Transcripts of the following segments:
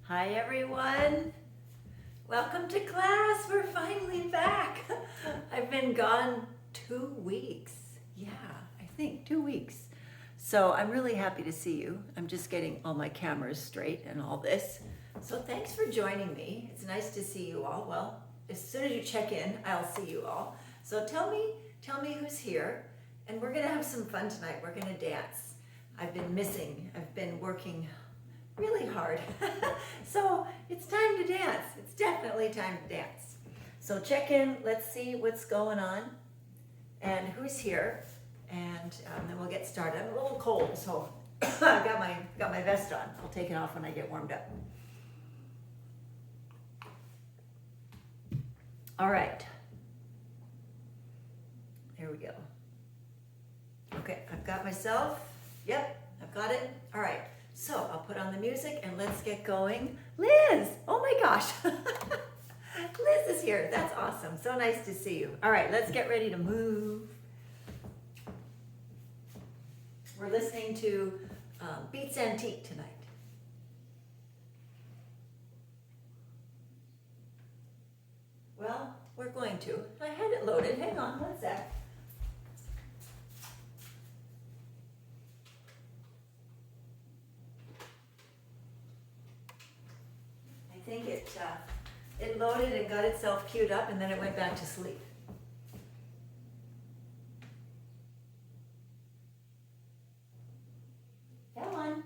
Hi everyone. Welcome to class. We're finally back. I've been gone 2 weeks. Yeah, I think 2 weeks. So I'm really happy to see you. I'm just getting all my cameras straight and all this. So thanks for joining me. It's nice to see you all. Well, as soon as you check in, I'll see you all. So tell me who's here, and we're gonna have some fun tonight. We're gonna dance. I've been missing. I've been working really hard. So it's time to dance. It's definitely time to dance. So check in, let's see what's going on and who's here, and then we'll get started. I'm a little cold, so I've got my vest on. I'll take it off when I get warmed up. All right. Here we go. Okay, I've got myself. Yep, I've got it. All right. So I'll put on the music and let's get going. Liz, oh my gosh. Liz is here, that's awesome. So nice to see you. All right, let's get ready to move. We're listening to Beats Antique tonight. Well, we're going to. I had it loaded, hang on one sec. I think it loaded and got itself queued up, and then it went back to sleep. Come on.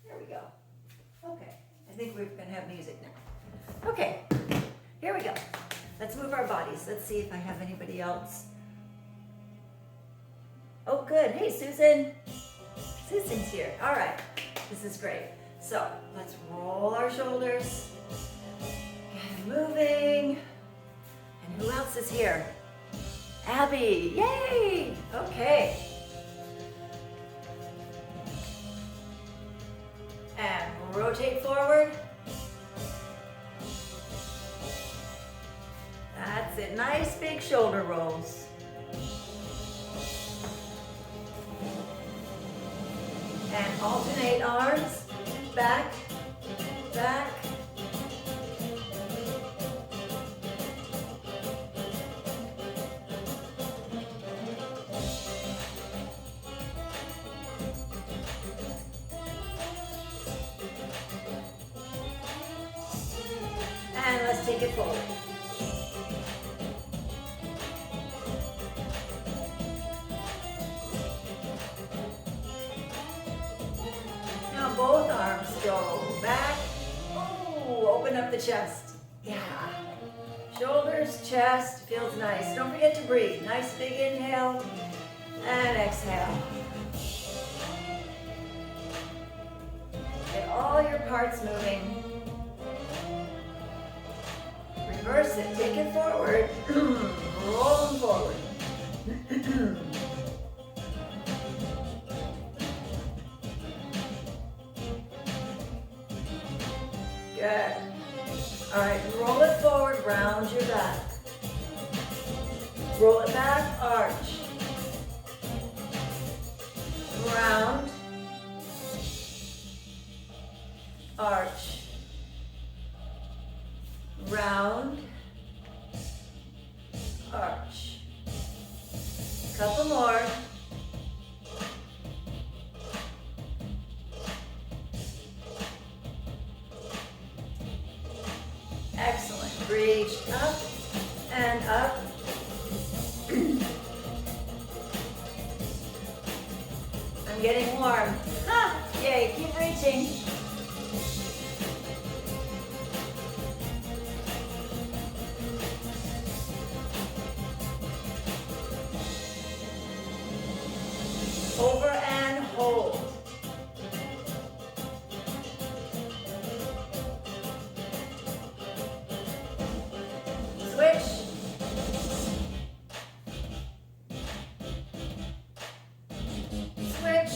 There we go. Okay, I think we're gonna have music now. Okay, here we go. Let's move our bodies. Let's see if I have anybody else. Oh, good. Hey, Susan. Susan's here. All right. This is great. So let's roll our shoulders. Get moving. And who else is here? Abby. Yay. Okay. And rotate forward. That's it. Nice big shoulder rolls. And alternate arms, back, back. And let's take it forward. Both arms go back. Oh, open up the chest. Yeah. Shoulders, chest, feels nice. Don't forget to breathe. Nice big inhale and exhale. Get all your parts moving. Reverse it. Take it forward. Roll them forward. Good. All right, roll it forward, round your back. Roll it back, arch. Round. Arch. Round. Arch. Couple more. Excellent. Reach up and up. I'm getting warm. Ha! Yay, keep reaching. Over and hold. Switch. Switch.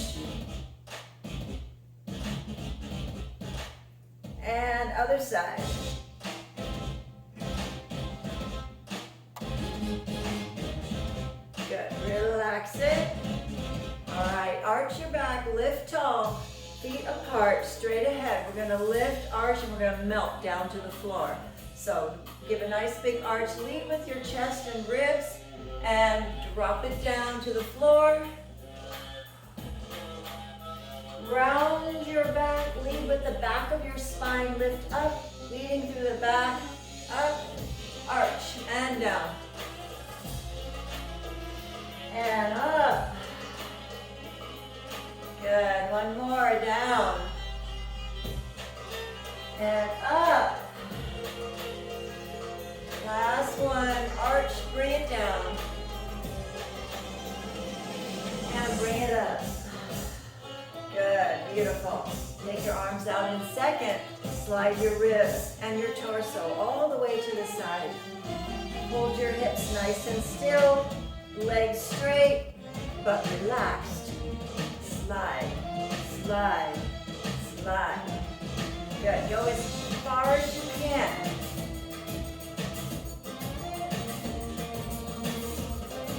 And other side. Good. Relax it. All right, arch your back, lift tall, feet apart, straight ahead. We're gonna lift, arch, and we're gonna melt down to the floor. So give a nice big arch, lead with your chest and ribs, and drop it down to the floor. Round your back, lead with the back of your spine, lift up, leading through the back, up, arch, and down. And up. Good, one more, down. And up. Last one, arch, bring it down. And bring it up. Good, beautiful. Take your arms out in second. Slide your ribs and your torso all the way to the side. Hold your hips nice and still. Legs straight, but relaxed. Slide, slide, slide. Good, go as far as you can.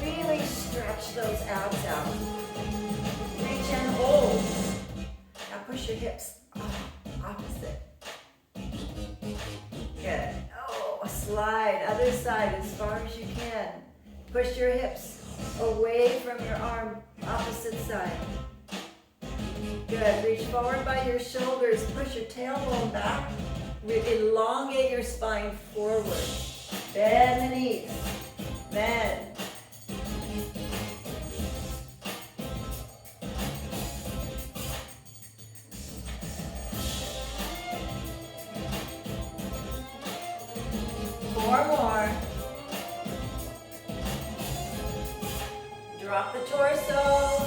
Really stretch those abs out. Reach and hold. Now push your hips opposite. Good. Oh, slide, other side as far as you can. Push your hips away from your arm, opposite side. Good, reach forward by your shoulders, push your tailbone back, elongate your spine forward. Bend the knees, bend. Four more. Drop the torso.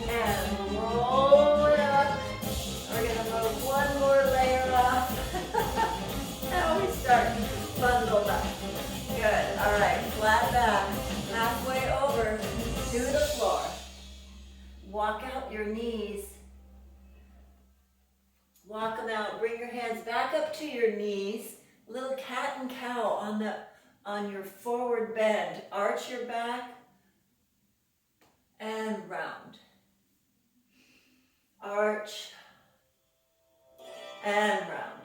And roll it up. We're going to move one more layer off. Now we start bundled up. Good. All right. Flat back. Halfway over to the floor. Walk out your knees. Walk them out. Bring your hands back up to your knees. Little cat and cow on your forward bend. Arch your back and round. Arch and round.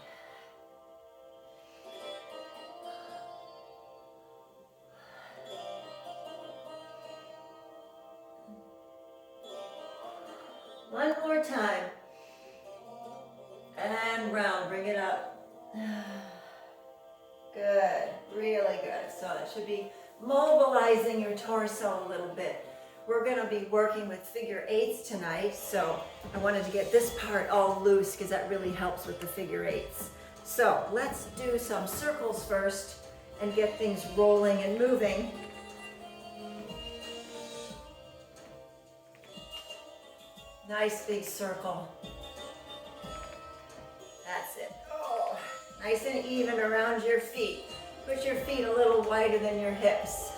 One more time. And round, bring it up. Good, really good. So that should be mobilizing your torso a little bit. We're gonna be working with figure eights tonight, so I wanted to get this part all loose because that really helps with the figure eights. So let's do some circles first and get things rolling and moving. Nice big circle. That's it. Oh, nice and even around your feet. Push your feet a little wider than your hips.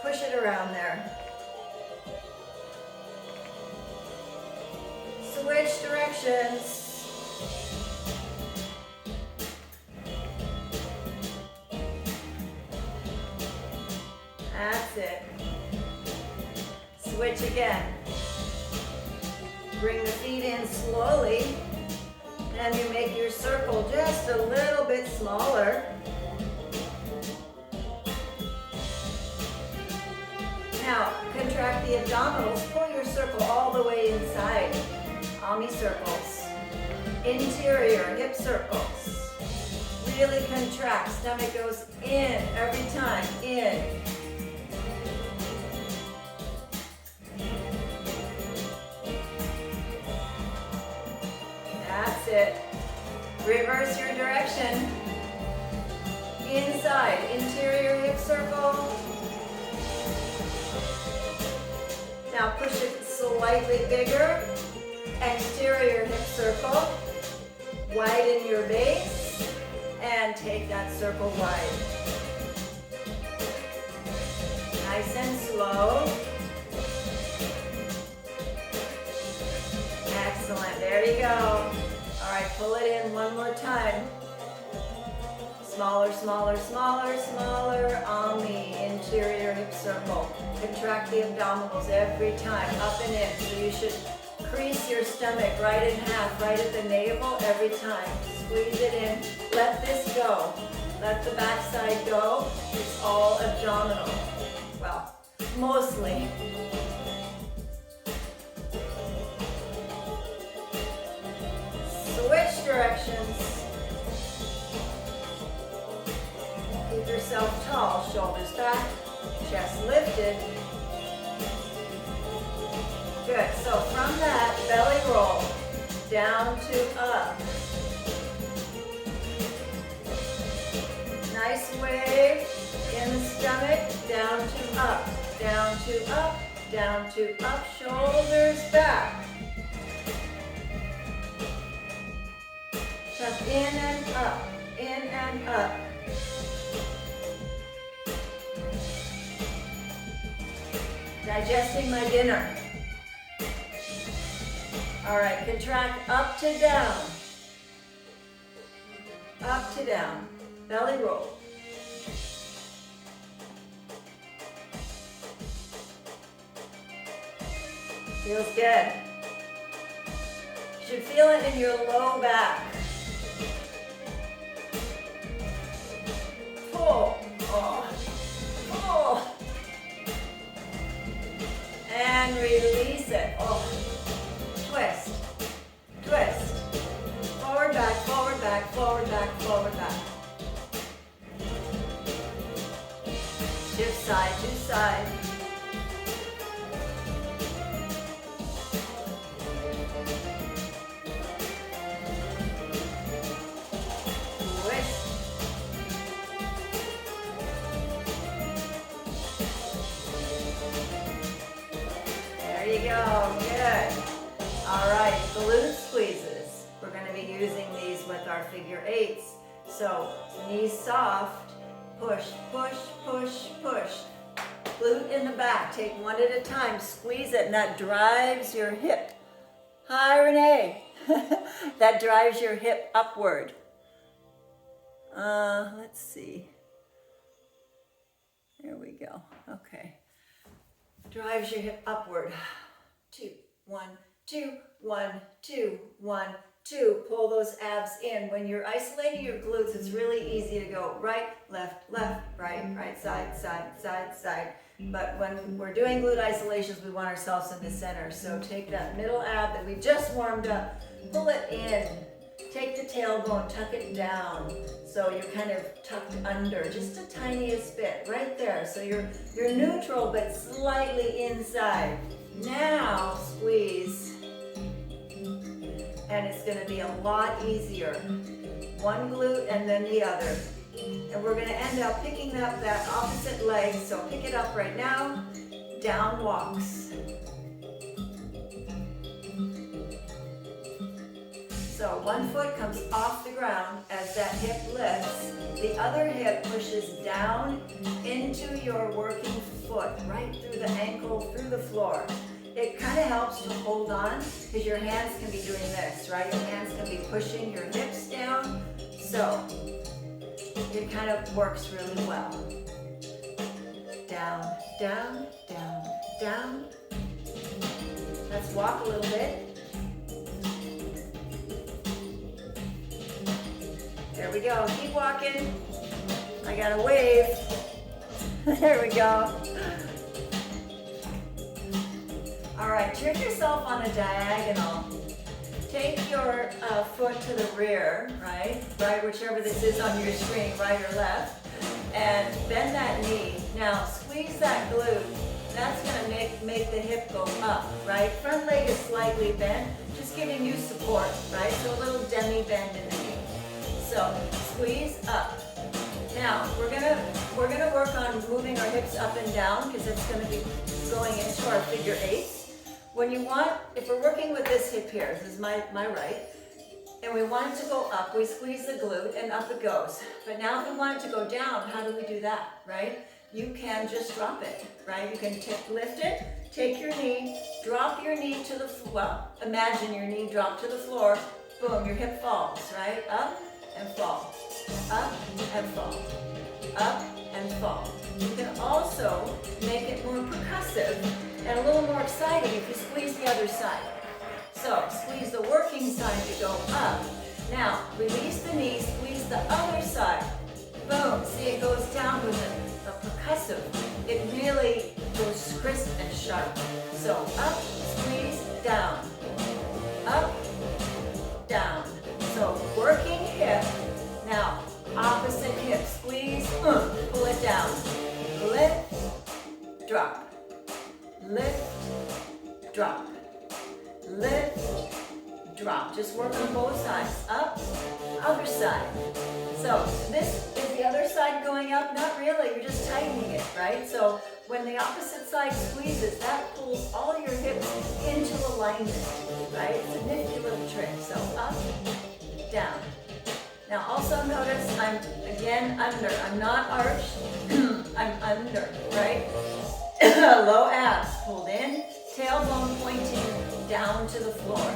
Push it around there. Switch directions. That's it. Switch again. Bring the feet in slowly. And you make your circle just a little bit smaller. Now, contract the abdominals. Pull your circle all the way inside. Ami circles. Interior hip circles. Really contract. Stomach goes in every time. In. That's it. Reverse your direction. Inside, interior hip circle. Now push it slightly bigger. Exterior hip circle. Widen your base and take that circle wide. Nice and slow. Excellent, there you go. All right, pull it in one One more time. Smaller, smaller, smaller, smaller on the interior hip circle. Contract the abdominals every time, up and in. So you should crease your stomach right in half, right at the navel every time. Squeeze it in. Let this go. Let the backside go. It's all abdominal. Well, mostly. Switch directions. Keep yourself tall, shoulders back, chest lifted. Good, so from that, belly roll, down to up. Nice wave in the stomach, down to up, down to up, down to up, shoulders back. Tuck in and up, in and up. Digesting my dinner. All right, contract up to down. Up to down. Belly roll. Feels good. You should feel it in your low back. Pull. Oh. Pull. And release it. Oh. Twist. Twist. Forward, back, forward, back, forward, back, forward, back. Shift side to side. Twist. There you go. Good. All right, glute squeezes. We're going to be using these with our figure eights. So knees soft. Push, push, push, push. Glute in the back. Take one at a time. Squeeze it, and that drives your hip. Hi, Renee. That drives your hip upward. Let's see. There we go. Okay. Drives your hip upward. 2, 1, 2, 1, 2, 1, 2. Pull those abs in. When you're isolating your glutes, it's really easy to go right, left, left, right, right side, side, side, side. But when we're doing glute isolations, we want ourselves in the center. So take that middle ab that we just warmed up, pull it in. Take the tailbone, tuck it down. So you're kind of tucked under, just the tiniest bit, right there. So you're neutral, but slightly inside. Now squeeze. And it's going to be a lot easier. One glute and then the other. And we're going to end up picking up that opposite leg. So pick it up right now. Down walks. So one foot comes off the ground as that hip lifts. The other hip pushes down into your working foot, right through the ankle, through the floor. It kind of helps to hold on because your hands can be doing this, right? Your hands can be pushing your hips down. So it kind of works really well. Down, down, down, down. Let's walk a little bit. There we go. Keep walking. I got a wave. There we go. All right, turn yourself on a diagonal. Take your foot to the rear, right, whichever this is on your screen, right or left, and bend that knee. Now squeeze that glute. That's going to make the hip go up, right? Front leg is slightly bent, just giving you support, right? So a little demi bend in the knee. So squeeze up. Now we're gonna work on moving our hips up and down because it's going to be going into our figure eights. When you want, if we're working with this hip here, this is my right, and we want it to go up, we squeeze the glute and up it goes. But now if we want it to go down, how do we do that, right? You can just drop it, right? You can lift it, take your knee, drop your knee to the floor, well, imagine your knee drop to the floor, boom, your hip falls, right? Up and fall, up and fall, up and fall. You can also make it more percussive and a little more exciting if you squeeze the other side. So squeeze the working side to go up. Now release the knee, squeeze the other side. Boom, see it goes down with a percussive. It really goes crisp and sharp. So up, squeeze, down, up, down. So working hip. Now opposite hip, squeeze, pull it down. Lift, drop, lift, drop, lift, drop. Just work on both sides. Up, other side. So this is the other side going up? Not really, you're just tightening it, right? So when the opposite side squeezes, that pulls all your hips into alignment, right? It's a nifty little trick. So up, down. Now also notice I'm again under. I'm not arched, I'm under, right? Low abs pulled in, tailbone pointing down to the floor,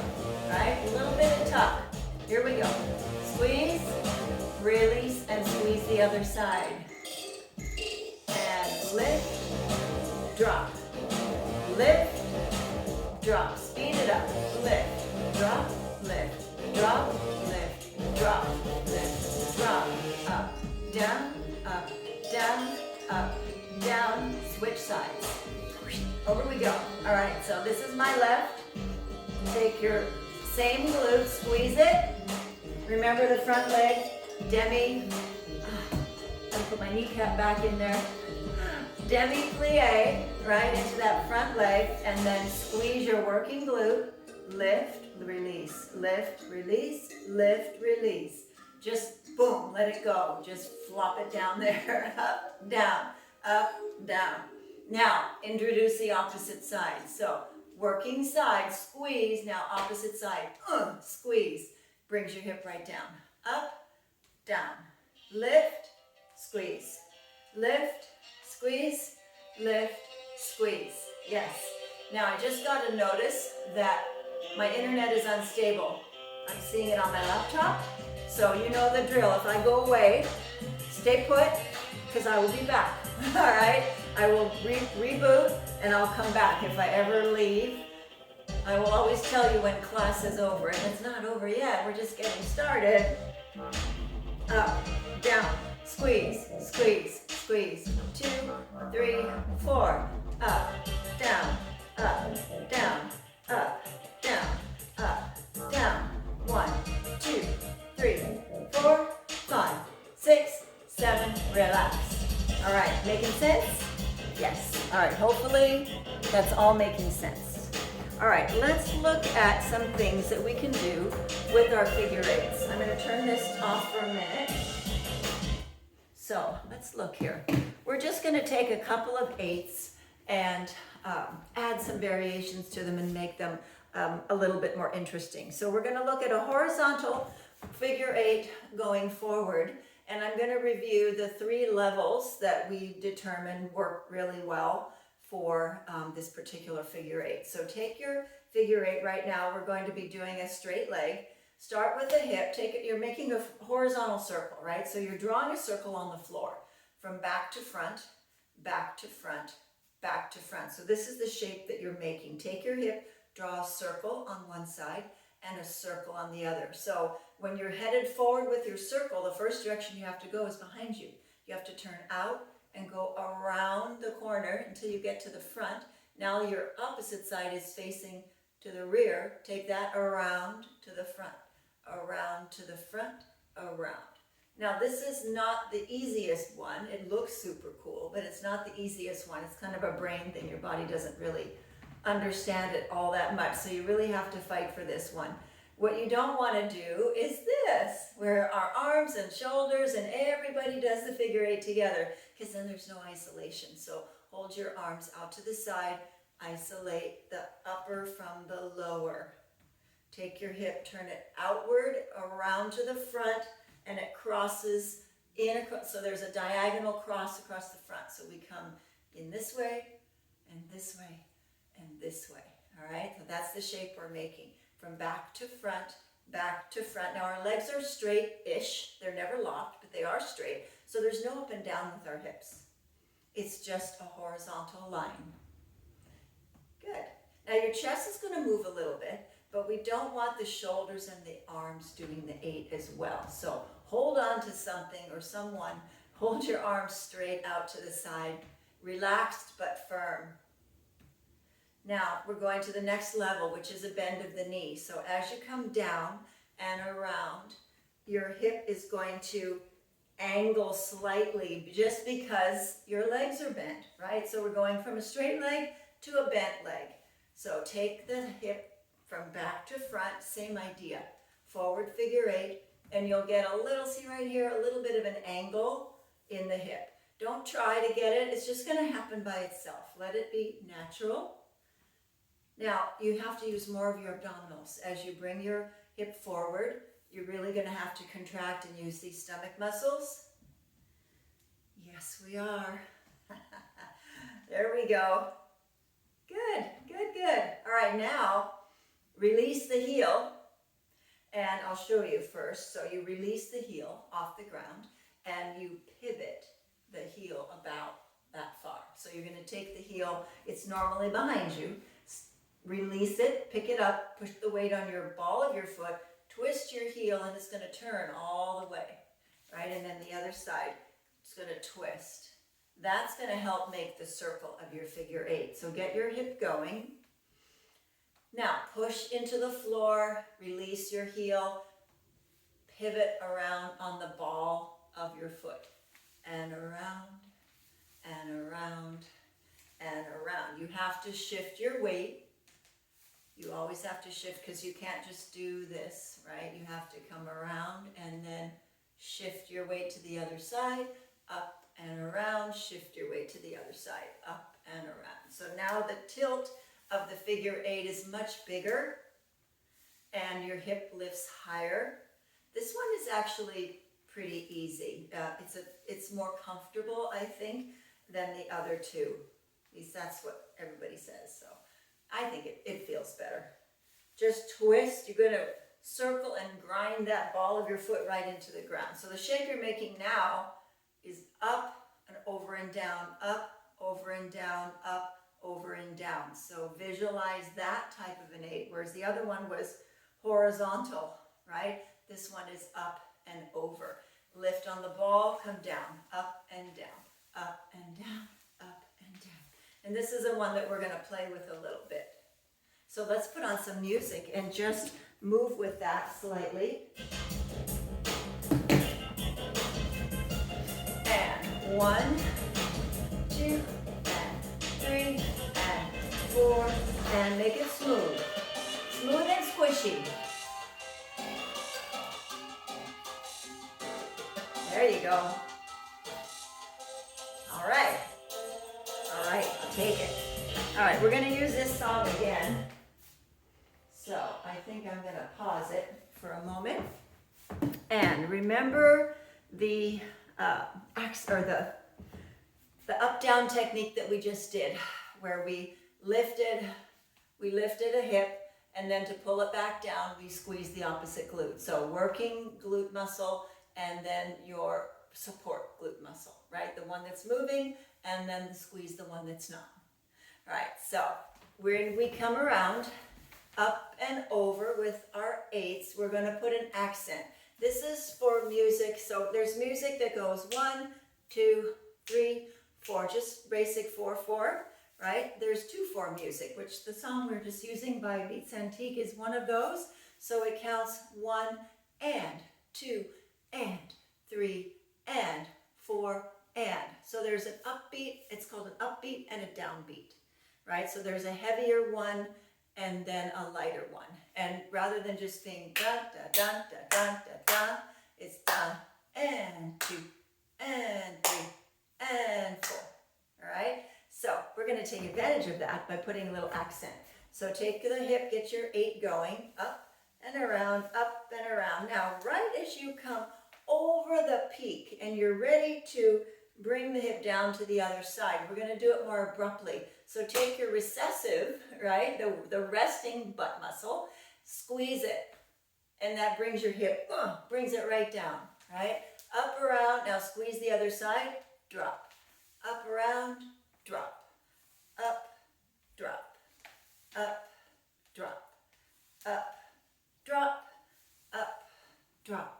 right? A little bit of tuck. Here we go. Squeeze, release, and squeeze the other side. And lift, drop, lift, drop. Speed it up. Lift, drop, lift, drop, lift, drop, lift, drop, up, down, up, down, up, down. Switch sides. Over we go. All right, so this is my left. Take your same glute, squeeze it. Remember the front leg, demi. I'm gonna put my kneecap back in there. Demi plie, right into that front leg, and then squeeze your working glute. Lift, release, lift, release, lift, release. Just boom, let it go. Just flop it down there. Up, down, up, down. Now, introduce the opposite side. So, working side, squeeze. Now, opposite side, squeeze. Brings your hip right down. Up, down. Lift, squeeze. Lift, squeeze, lift, squeeze. Yes. Now, I just got to notice that my internet is unstable. I'm seeing it on my laptop. So, you know the drill. If I go away, stay put, because I will be back. All right? I will reboot and I'll come back. If I ever leave, I will always tell you when class is over. And it's not over yet. We're just getting started. Up, down, squeeze, squeeze, squeeze. 2, 3, 4. Up, down, up, down, up, down, up, down. 1, 2, 3, 4, 5, 6, 7. Relax. All right, making sense? Yes. All right, hopefully that's all making sense. All right, let's look at some things that we can do with our figure eights. I'm going to turn this off for a minute. So let's look here. We're just going to take a couple of eights and add some variations to them and make them a little bit more interesting. So we're going to look at a horizontal figure eight going forward. And I'm going to review the 3 levels that we determined work really well for this particular figure eight. So take your figure eight right now. We're going to be doing a straight leg. Start with the hip. Take it. You're making a horizontal circle, right? So you're drawing a circle on the floor from back to front, back to front, back to front. So this is the shape that you're making. Take your hip, draw a circle on one side and a circle on the other. So when you're headed forward with your circle, the first direction you have to go is behind you. You have to turn out and go around the corner until you get to the front. Now your opposite side is facing to the rear. Take that around to the front, around to the front, around. Now this is not the easiest one. It looks super cool, but it's not the easiest one. It's kind of a brain thing. Your body doesn't really understand it all that much, so you really have to fight for this one. What you don't want to do is this, where our arms and shoulders and everybody does the figure eight together, because then there's no isolation. So hold your arms out to the side, isolate the upper from the lower. Take your hip, turn it outward, around to the front, and it crosses in across. So there's a diagonal cross across the front. So we come in this way, and this way, and this way. All right, so that's the shape we're making. From back to front, back to front. Now our legs are straight-ish. They're never locked, but they are straight. So there's no up and down with our hips. It's just a horizontal line. Good. Now your chest is going to move a little bit, but we don't want the shoulders and the arms doing the 8 as well. So hold on to something or someone. Hold your arms straight out to the side, relaxed but firm. Now we're going to the next level, which is a bend of the knee. So as you come down and around, your hip is going to angle slightly just because your legs are bent, right? So we're going from a straight leg to a bent leg. So take the hip from back to front, same idea. Forward figure 8, and you'll get a little, see right here, a little bit of an angle in the hip. Don't try to get it, it's just going to happen by itself. Let it be natural. Now, you have to use more of your abdominals. As you bring your hip forward, you're really going to have to contract and use these stomach muscles. Yes, we are. There we go. Good, good, good. All right, now release the heel, and I'll show you first. So you release the heel off the ground, and you pivot the heel about that far. So you're going to take the heel, it's normally behind you, release it, pick it up, push the weight on your ball of your foot, twist your heel, and it's going to turn all the way, right? And then the other side, it's going to twist. That's going to help make the circle of your figure 8. So get your hip going. Now push into the floor, release your heel, pivot around on the ball of your foot, and around, and around, and around. You have to shift your weight. You always have to shift because you can't just do this, right? You have to come around and then shift your weight to the other side, up and around, shift your weight to the other side, up and around. So now the tilt of the figure 8 is much bigger and your hip lifts higher. This one is actually pretty easy. It's more comfortable, I think, than the other two. At least that's what everybody says. So I think it feels better. Just twist. You're going to circle and grind that ball of your foot right into the ground. So the shape you're making now is up and over and down, up, over and down, up, over and down. So visualize that type of an 8, whereas the other one was horizontal, right? This one is up and over. Lift on the ball, come down, up and down, up and down, up and down. And this is the one that we're going to play with a little bit. So let's put on some music and just move with that slightly. And 1, 2, and 3, and 4, and make it smooth. Smooth and squishy. There you go. All right. All right, I'll take it. All right, we're going to use this song again. So I think I'm going to pause it for a moment. And remember the the up-down technique that we just did, where we lifted a hip, and then to pull it back down, we squeeze the opposite glute. So working glute muscle, and then your support glute muscle, right? The one that's moving, and then squeeze the one that's not. All right, so we come around, up and over with our 8s. We're going to put an accent. This is for music. So there's music that goes 1, 2, 3, 4, just basic 4/4, right? There's 2/4 music, which the song we're just using by Beats Antique is one of those. So it counts 1 and 2 and 3 and 4 and. So there's an upbeat, it's called an upbeat and a downbeat, right? So there's a heavier one and then a lighter one. And rather than just being da da da da da da da, it's da and 2 and 3 and 4. All right? So we're going to take advantage of that by putting a little accent. So take the hip, get your 8 going, up and around, up and around. Now, right as you come over the peak and you're ready to bring the hip down to the other side, we're going to do it more abruptly. So take your recessive, right, the resting butt muscle, squeeze it, and that brings your hip, brings it right down, right? Up, around, now squeeze the other side, drop. Up, around, drop. Up, drop. Up, drop. Up, drop. Up, drop.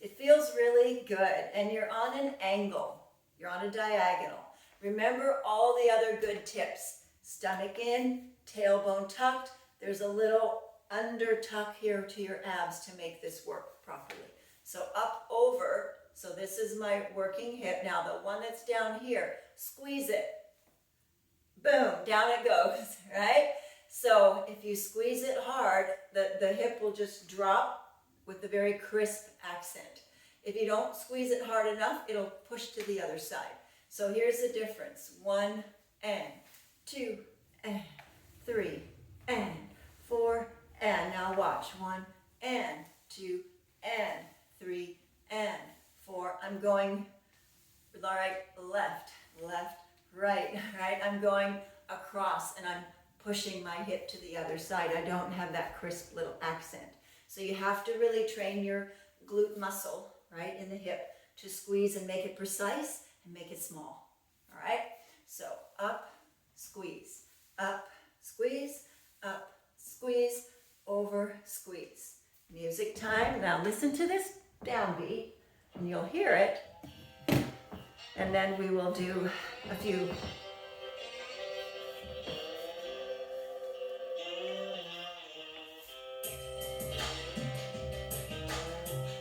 It feels really good, and you're on an angle. You're on a diagonal. Remember all the other good tips. Stomach in, tailbone tucked. There's a little under tuck here to your abs to make this work properly. So up, over. So this is my working hip. Now the one that's down here, squeeze it. Boom, down it goes, right? So if you squeeze it hard, the hip will just drop with a very crisp accent. If you don't squeeze it hard enough, it'll push to the other side. So here's the difference. 1 and 2 and 3 and 4 and now watch. 1 and 2 and 3 and 4. I'm going right, left, left, right, right. I'm going across and I'm pushing my hip to the other side. I don't have that crisp little accent. So you have to really train your glute muscle, right, in the hip to squeeze and make it precise and make it small. All right? So up, squeeze, over, squeeze. Music time. Now listen to this downbeat and you'll hear it. And then we will do a few.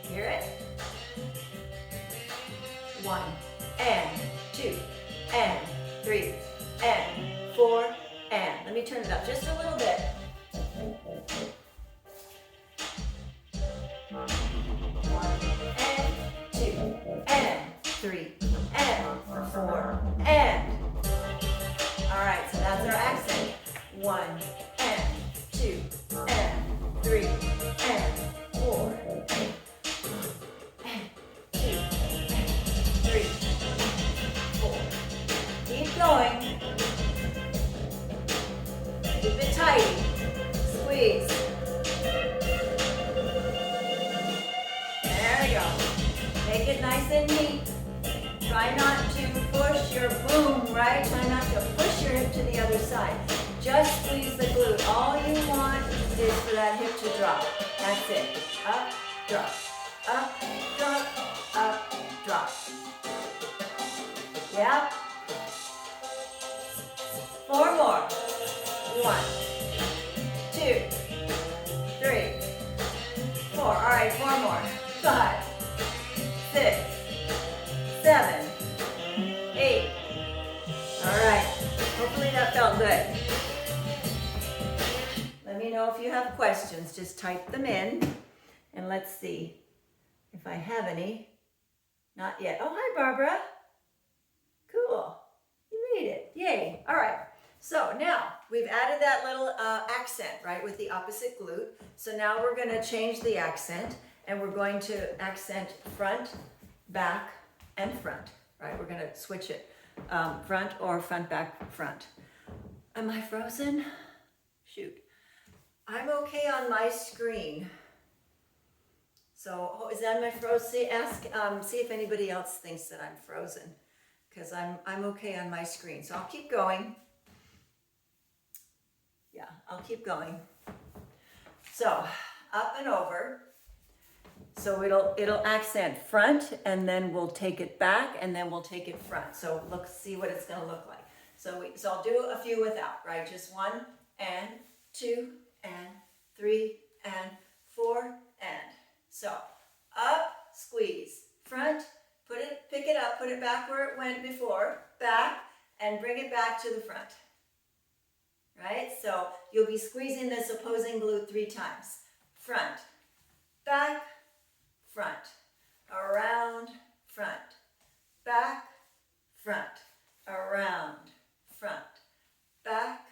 Hear it? 1 and 2 and 3 and 4 and. Let me turn it up just a little bit. 1 and 2 and 3 and 4 and. All right, so that's our accent. 1 and 2 and 3 and 4 and. 2 and 3 4. Keep going. Keep it tight. Squeeze. There we go. Make it nice and neat. Try not to push your boom, right? Try not to push your hip to the other side. Just squeeze the glute. All you want is for that hip to drop. That's it. Up, drop. Up, drop. Up, drop. Yep. 4 more. 1, 2, 3, 4. All right, 4 more. 5, 6, 7, 8. All right. Hopefully that felt good. Let me know if you have questions. Just type them in, and let's see if I have any. Not yet. Oh, hi, Barbara. Cool. You made it. Yay. All right. So now we've added that little accent, right, with the opposite glute. So now we're going to change the accent, and we're going to accent front, back, and front, right? We're going to switch it. Front or front, back, front. Am I frozen? Shoot. I'm okay on my screen. So, is that my frozen? See if anybody else thinks that I'm frozen, because I'm okay on my screen. So I'll keep going. Yeah, I'll keep going. So up and over. So it'll accent front, and then we'll take it back, and then we'll take it front. So see what it's going to look like. So I'll do a few without, right? Just 1 and 2 and 3 and 4 and. So up, squeeze, front, pick it up, put it back where it went before, back, and bring it back to the front. Right? So you'll be squeezing this opposing glute 3 times. Front, back, front, around, front, back, front, around, front, back,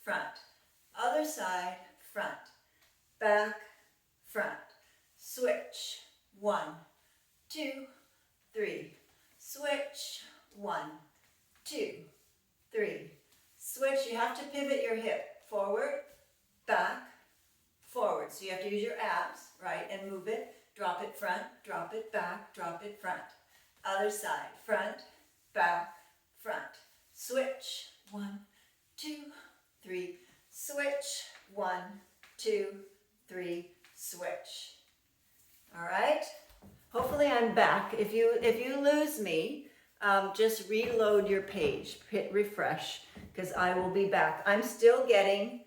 front, other side, front, back, front, switch, 1, 2, 3, switch, 1, 2, 3, switch. You have to pivot your hip forward, back, forward. So you have to use your abs, right, and move it. Drop it front, drop it back, drop it front. Other side, front, back, front. Switch, 1, 2, 3, switch, 1, 2, 3, switch. All right? Hopefully I'm back. If you lose me, just reload your page, hit refresh, because I will be back. I'm still getting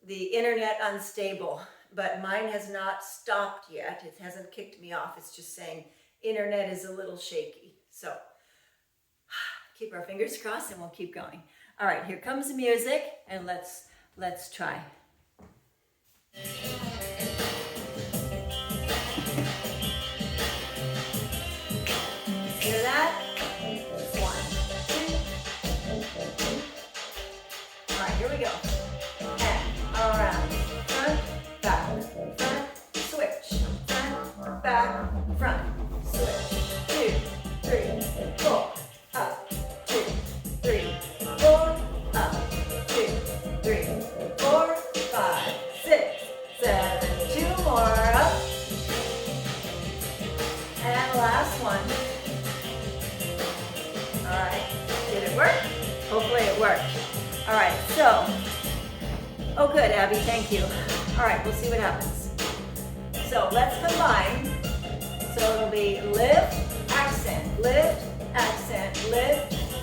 the internet unstable, but mine has not stopped yet. It hasn't kicked me off. It's just saying internet is a little shaky. So keep our fingers crossed and we'll keep going. All right, here comes the music, and let's try. Hear that? 1, 2. All right, here we go. And around, front, back, front, switch, front, back, front, switch. 2, 3, 4, up, 2, 3, 4, up, 2, 3, 4, 5, 6, 7, 2 more, up. And last one. All right, did it work? Hopefully it worked. All right, so, oh good, Abby, thank you. All right, we'll see what happens. So let's combine. So it'll be lift, accent, lift,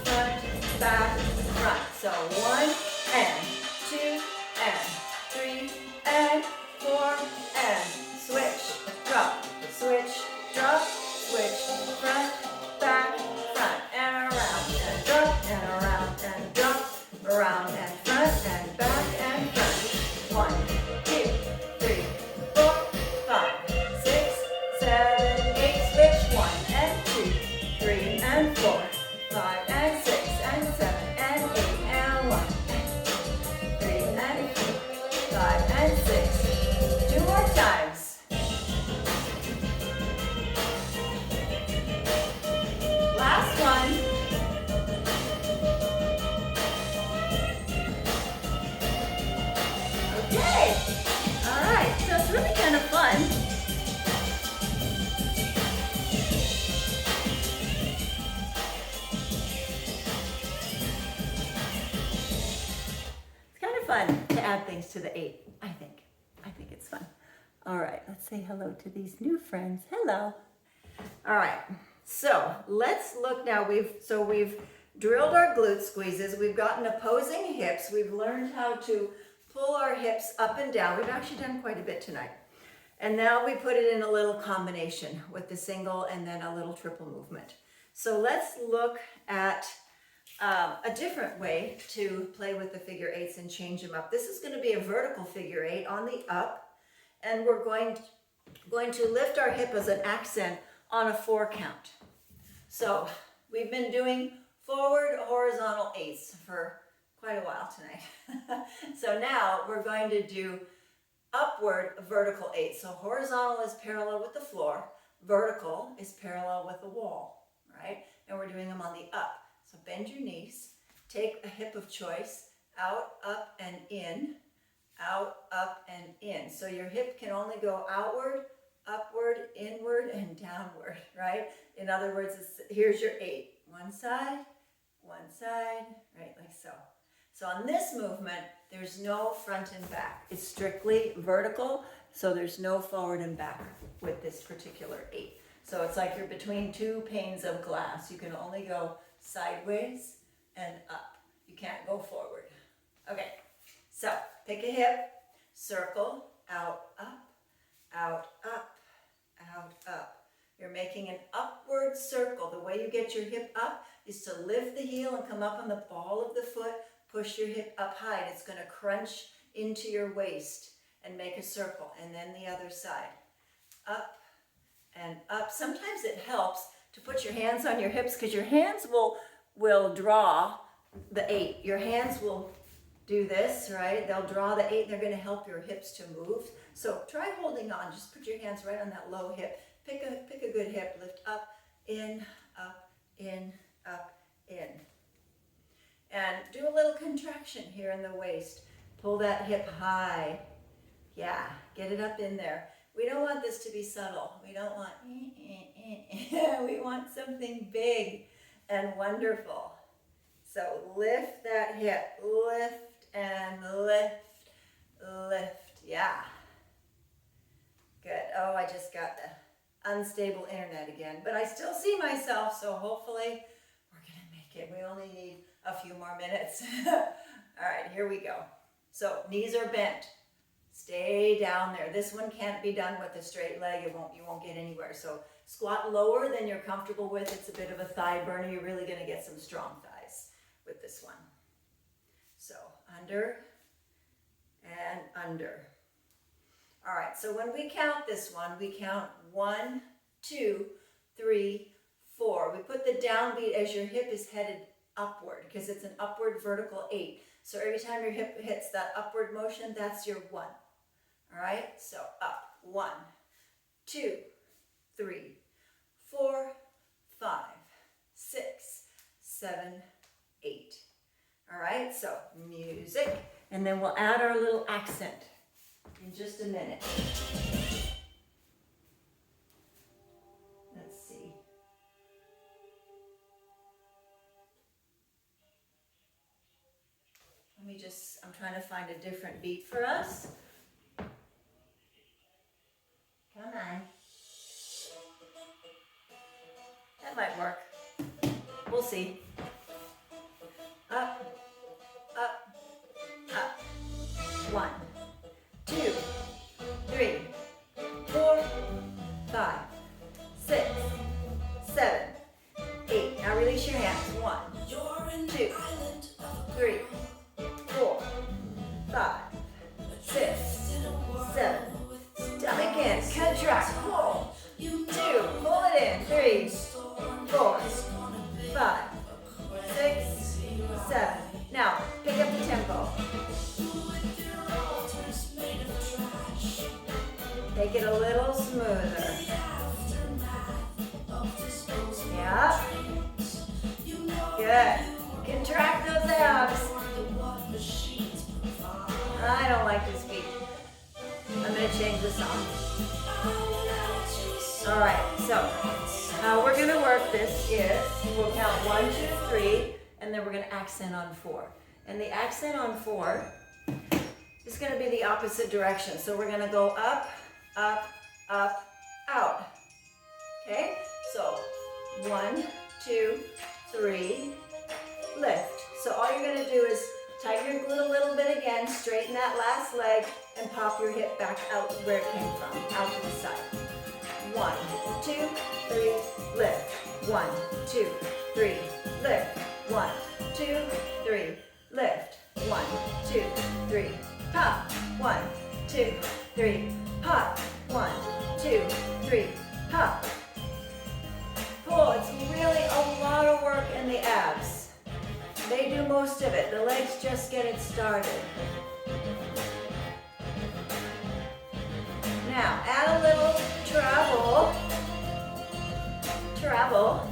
front, back, front. So 1 and 2 and 3 and 4 and switch, drop, switch, front, back, front, and around, and drop, and around, and drop, around, and front, and back, and front. 1, 2, 3, 4, 5, 6, 7, 8, switch, 1 and 2, 3 and 4, 5 and 6 and 7 and 8 and 1, 3 and 4, 5 and 6. 2 more times. Last one. Okay. All right. So it's really kind of fun. It's kind of fun to add things to the 8, I think. I think it's fun. All right. Let's say hello to these new friends. Hello. All right. So let's look now. We've drilled our glute squeezes. We've gotten opposing hips. We've learned how to pull our hips up and down. We've actually done quite a bit tonight. And now we put it in a little combination with the single and then a little triple movement. So let's look at a different way to play with the figure 8s and change them up. This is going to be a vertical figure 8 on the up, and we're going to lift our hip as an accent on a 4 count. So we've been doing forward horizontal 8s for quite a while tonight. So now we're going to do upward vertical 8. So horizontal is parallel with the floor, vertical is parallel with the wall, right? And we're doing them on the up. So bend your knees, take a hip of choice, out, up, and in, out, up, and in. So your hip can only go outward, upward, inward, and downward, right? In other words, here's your 8. One side, right, like so. So on this movement, there's no front and back. It's strictly vertical, so there's no forward and back with this particular 8. So it's like you're between 2 panes of glass. You can only go sideways and up. You can't go forward. Okay, so pick a hip, circle, out, up, out, up, out, up. You're making an upward circle. The way you get your hip up is to lift the heel and come up on the ball of the foot, push your hip up high, and it's going to crunch into your waist and make a circle. And then the other side. Up and up. Sometimes it helps to put your hands on your hips because your hands will draw the 8. Your hands will do this, right? They'll draw the 8 and they're going to help your hips to move. So try holding on. Just put your hands right on that low hip. Pick a good hip. Lift up, in, up, in, up, in. And do a little contraction here in the waist. Pull that hip high. Yeah, get it up in there. We don't want this to be subtle. We don't want, we want something big and wonderful. So lift that hip, lift and lift, lift. Yeah. Good. Oh, I just got the unstable internet again, but I still see myself, so hopefully we're gonna make it. We only need a few more minutes. All right, here we go. So knees are bent. Stay down there. This one can't be done with a straight leg. You won't get anywhere. So squat lower than you're comfortable with. It's a bit of a thigh burner. You're really gonna get some strong thighs with this one. So under and under. All right, so when we count this one, we count 1, 2, 3, 4. We put the downbeat as your hip is headed upward because it's an upward vertical 8. So every time your hip hits that upward motion, that's your 1. All right, so up. 1, 2, 3, 4, 5, 6, 7, 8. All right, so music, and then we'll add our little accent in just a minute. Let's see. I'm trying to find a different beat for us. Come on. That might work. We'll see. Up, up, up. 1, 2, 3, 4, 5, 6, 7, 8. Now release your hands. 1, 2, 3, 4, 5, 6, 7. Stomach in, contract, pull. 2, pull it in. 3, 4, 5, 6, 7. Now pick up the tempo. Make it a little smoother. Yeah. Good. Contract those abs. I don't like this beat. I'm going to change the song. All right, so how we're going to work this is we'll count 1, 2, 3, and then we're going to accent on 4. And the accent on 4 is going to be the opposite direction. So we're going to go up, up, up, out. Okay? So 1, 2, 3, lift. So all you're going to do is tighten your glute a little bit again, straighten that last leg, and pop your hip back out where it came from, out to the side. 1, 2, 3, lift. 1, 2, 3, lift. 1, 2, 3, lift. 1, 2, 3, pop. 1, 2, 3, pop. 1, 2, 3, pop. Pull. It's really a lot of work in the abs. They do most of it. The legs just get it started. Now, add a little travel. Travel.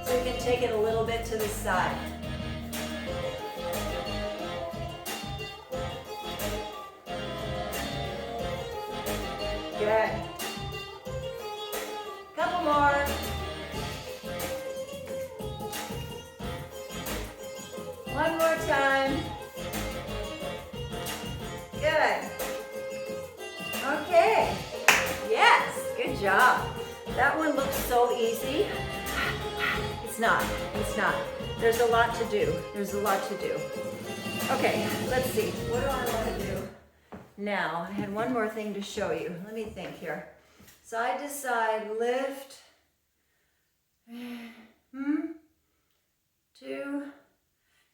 So we can take it a little bit to the side. Good. Couple more. One more time. Good. Okay. Yes, good job. That one looks so easy. It's not. It's not. There's a lot to do. There's a lot to do. Okay, let's see. What do I want to do? Now, I had one more thing to show you. Let me think here. Side to side, lift. 2.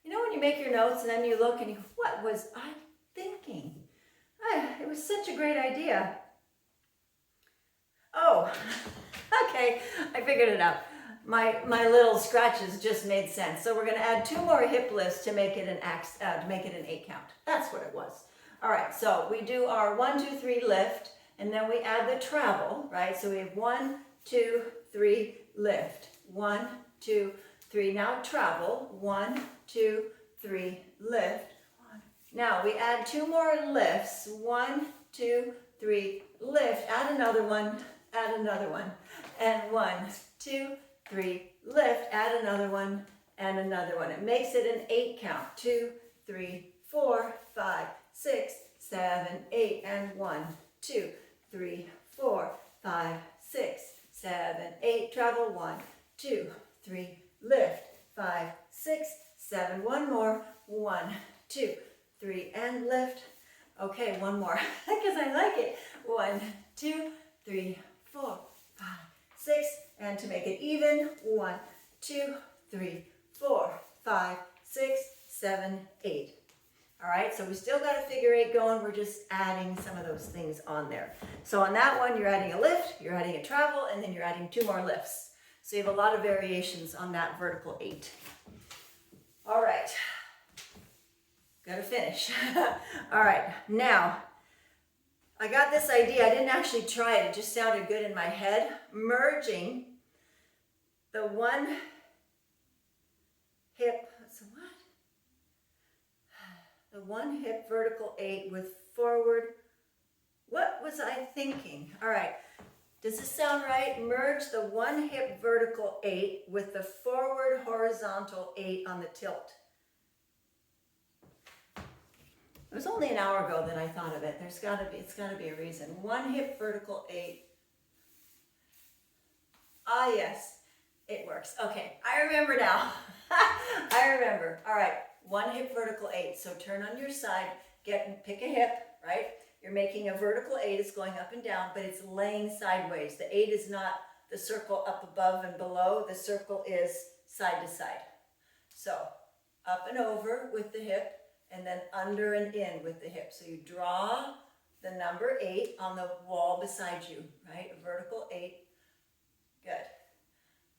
You know when you make your notes and then you look and you go, what was I thinking? It was such a great idea. Oh, okay, I figured it out. My little scratches just made sense. So we're going to add 2 more hip lifts to make it an 8 count. That's what it was. All right, so we do our 1, 2, 3 lift, and then we add the travel, right? So we have 1, 2, 3 lift. 1, 2, 3. Now travel. 1, 2, 3 lift. 1, Now we add 2 more lifts. 1, 2, 3, lift, add another one, and 1, 2, 3, lift, add another one, and another one. It makes it an 8 count. 2, 3, 4, 5, 6, 7, 8, and 1, 2, 3, 4, 5, 6, 7, 8. Travel 1, 2, 3, lift, 5, 6, 7. One more. 1, 2, 3, and lift. Okay, one more because I like it. 1, 2, 3, 4, 5, 6, and to make it even, 1, 2, 3, 4, 5, 6, 7, 8. All right, so we still got a figure 8 going. We're just adding some of those things on there. So on that one, you're adding a lift, you're adding a travel, and then you're adding 2 more lifts. So you have a lot of variations on that vertical 8. All right, got to finish. All right, now I got this idea. I didn't actually try it. It just sounded good in my head. Merging the one hip, the one hip vertical 8 with forward. What was I thinking? All right, does this sound right? Merge the one hip vertical 8 with the forward horizontal 8 on the tilt. It was only an hour ago that I thought of it. It's got to be a reason. One hip vertical 8. Ah, yes, it works. Okay, I remember now. I remember. All right, one hip vertical 8. So turn on your side, pick a hip, right? You're making a vertical 8. It's going up and down, but it's laying sideways. The 8 is not the circle up above and below. The circle is side to side. So up and over with the hip, and then under and in with the hip. So you draw the number 8 on the wall beside you, right? A vertical 8. Good.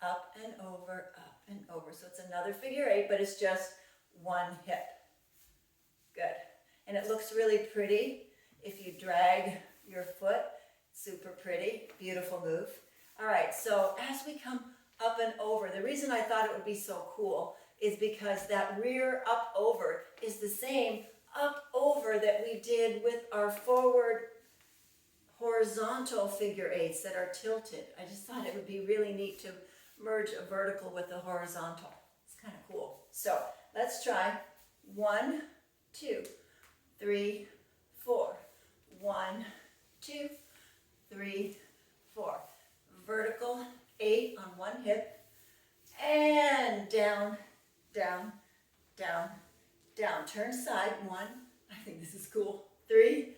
Up and over, up and over. So it's another figure 8, but it's just one hip. Good. And it looks really pretty if you drag your foot. Super pretty. Beautiful move. All right, so as we come up and over, the reason I thought it would be so cool is because that rear up over is the same up over that we did with our forward horizontal figure 8s that are tilted. I just thought it would be really neat to merge a vertical with a horizontal. It's kind of cool. So let's try 1, 2, 3, 4. 1, 2, 3, 4. Vertical 8 on one hip, and down, down, down, down. Turn side 1. I think this is cool. 3,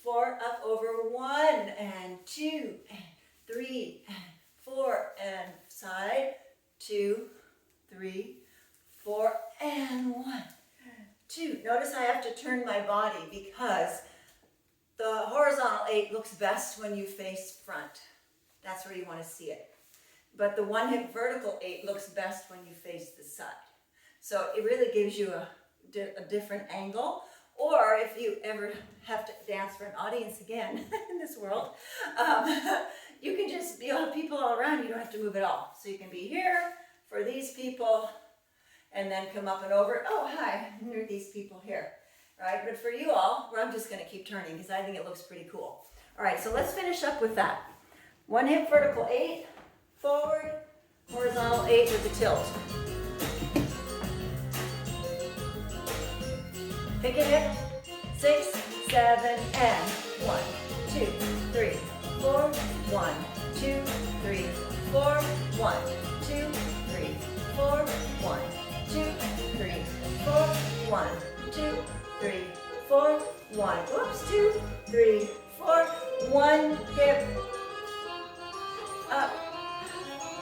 4, up over 1 and 2 and 3 and 4 and side 2, 3, 4 and 1, 2. Notice I have to turn my body because the horizontal 8 looks best when you face front. That's where you want to see it. But the one hip vertical 8 looks best when you face the side. So it really gives you a different angle. Or if you ever have to dance for an audience again in this world, you can just, you'll have people all around, you don't have to move at all. So you can be here for these people and then come up and over. Oh, hi, there are these people here, right? But for you all, I'm just going to keep turning because I think it looks pretty cool. All right, so let's finish up with that. One hip vertical 8, forward, horizontal 8 with the tilt. Pick a hip, 6, 7, and 1, 2, 3, 4, 1, 2, 3, 4, 1, 2, 3, 4, 1, 2, 3, 4, 1, 2, 3, 4, 1. Oops, 2, 3, 4, 1 hip. Up,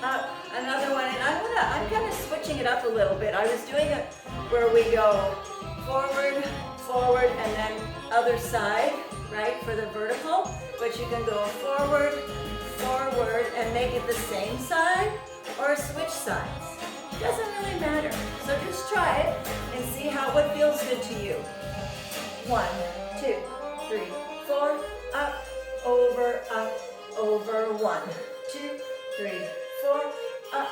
up, another one, and I'm kind of switching it up a little bit. I was doing it where we go forward, forward, and then other side, right, for the vertical, but you can go forward, forward, and make it the same side, or switch sides. It doesn't really matter, so just try it and see what feels good to you. 1, 2, 3, 4, up, over, 1, 2, 3, 4, up,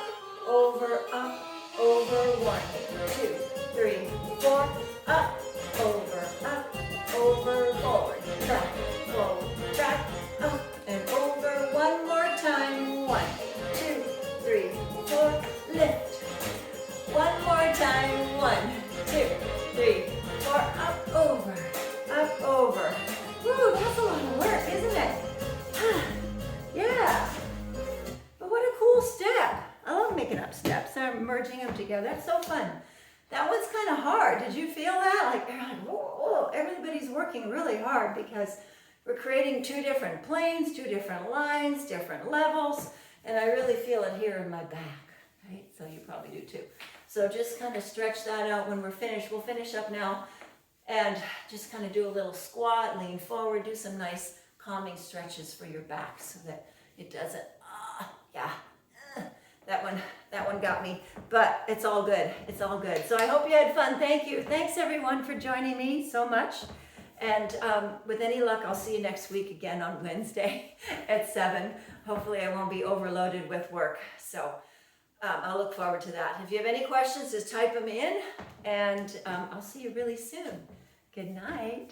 over, 1, 2, 3, 4, up, over, That's so fun. That one's kind of hard. Did you feel that? Like, whoa, whoa, everybody's working really hard because we're creating two different planes, two different lines, different levels, and I really feel it here in my back, right? So you probably do too. So just kind of stretch that out when we're finished. We'll finish up now and just kind of do a little squat, lean forward, do some nice calming stretches for your back so that it doesn't, that one got me, but it's all good. It's all good. So I hope you had fun. Thank you. Thanks everyone for joining me so much. And with any luck, I'll see you next week again on Wednesday at 7. Hopefully I won't be overloaded with work. So I'll look forward to that. If you have any questions, just type them in, and I'll see you really soon. Good night.